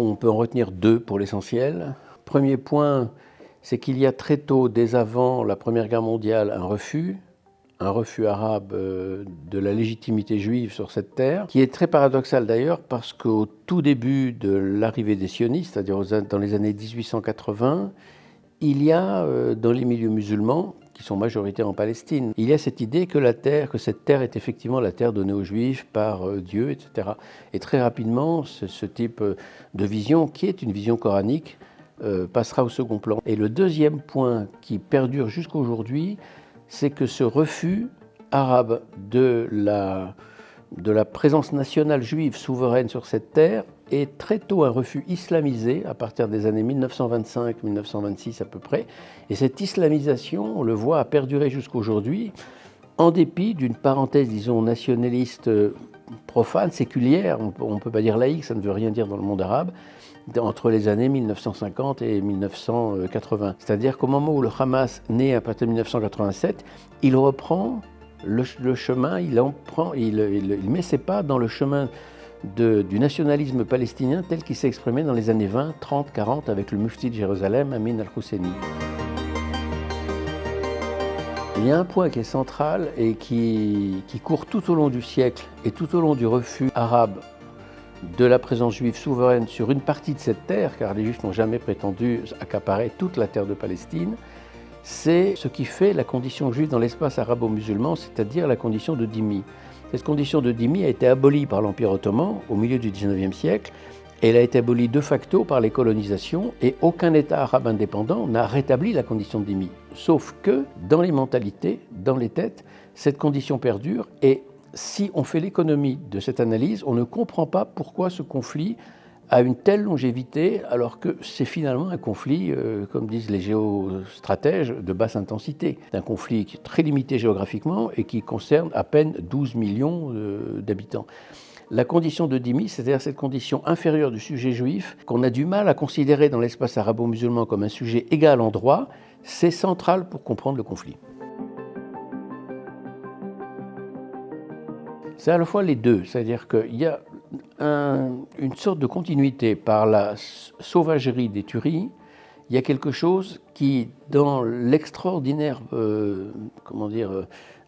On peut en retenir deux pour l'essentiel. Premier point, c'est qu'il y a très tôt, dès avant la Première Guerre mondiale, un refus arabe de la légitimité juive sur cette terre, qui est très paradoxal d'ailleurs parce qu'au tout début de l'arrivée des sionistes, c'est-à-dire dans les années 1880, il y a dans les milieux musulmans, qui sont majoritaires en Palestine, il y a cette idée que cette terre est effectivement la terre donnée aux Juifs par Dieu, etc. Et très rapidement, ce type de vision, qui est une vision coranique, passera au second plan. Et le deuxième point qui perdure jusqu'aujourd'hui, c'est que ce refus arabe de la présence nationale juive souveraine sur cette terre est très tôt un refus islamisé à partir des années 1925-1926 à peu près. Et cette islamisation, on le voit, a perduré jusqu'aujourd'hui, en dépit d'une parenthèse, disons, nationaliste profane, séculière, on ne peut pas dire laïque, ça ne veut rien dire dans le monde arabe, entre les années 1950 et 1980. C'est-à-dire qu'au moment où le Hamas naît à partir de 1987, il reprend le chemin, il met ses pas dans le chemin du nationalisme palestinien tel qu'il s'est exprimé dans les années 20, 30, 40 avec le mufti de Jérusalem, Amin al-Husseini. Il y a un point qui est central et qui court tout au long du siècle et tout au long du refus arabe de la présence juive souveraine sur une partie de cette terre, car les Juifs n'ont jamais prétendu accaparer toute la terre de Palestine, c'est ce qui fait la condition juive dans l'espace arabo-musulman, c'est-à-dire la condition de dhimmi. Cette condition de dhimmi a été abolie par l'Empire ottoman au milieu du XIXe siècle. Elle a été abolie de facto par les colonisations et aucun État arabe indépendant n'a rétabli la condition de dhimmi. Sauf que dans les mentalités, dans les têtes, cette condition perdure et si on fait l'économie de cette analyse, on ne comprend pas pourquoi ce conflit a une telle longévité alors que c'est finalement un conflit, comme disent les géostratèges, de basse intensité. C'est un conflit qui est très limité géographiquement et qui concerne à peine 12 millions d'habitants. La condition de dhimmi, c'est-à-dire cette condition inférieure du sujet juif, qu'on a du mal à considérer dans l'espace arabo-musulman comme un sujet égal en droit, c'est central pour comprendre le conflit. C'est à la fois les deux, c'est-à-dire qu'il y a une sorte de continuité par la sauvagerie des tueries. Il y a quelque chose qui, dans l'extraordinaire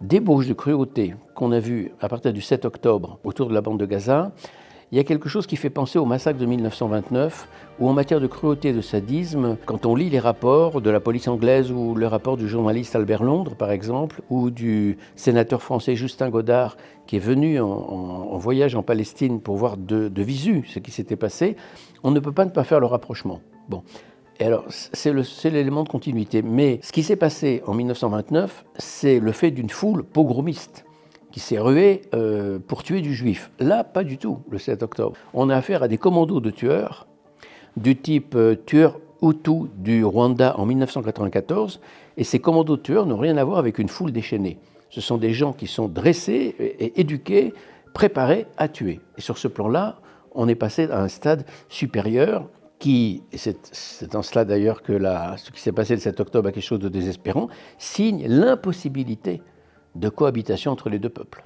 débauche de cruauté qu'on a vu à partir du 7 octobre autour de la bande de Gaza, il y a quelque chose qui fait penser au massacre de 1929, où en matière de cruauté et de sadisme, quand on lit les rapports de la police anglaise ou le rapport du journaliste Albert Londres, par exemple, ou du sénateur français Justin Godard, qui est venu en voyage en Palestine pour voir de visu ce qui s'était passé, on ne peut pas ne pas faire le rapprochement. Bon. Et alors, c'est l'élément de continuité. Mais ce qui s'est passé en 1929, c'est le fait d'une foule pogromiste qui s'est ruée pour tuer du juif. Là, pas du tout, le 7 octobre. On a affaire à des commandos de tueurs, du type tueur Hutu du Rwanda en 1994, et ces commandos de tueurs n'ont rien à voir avec une foule déchaînée. Ce sont des gens qui sont dressés et éduqués, préparés à tuer. Et sur ce plan-là, on est passé à un stade supérieur qui, et c'est en cela d'ailleurs que ce qui s'est passé le 7 octobre a quelque chose de désespérant, signe l'impossibilité de cohabitation entre les deux peuples.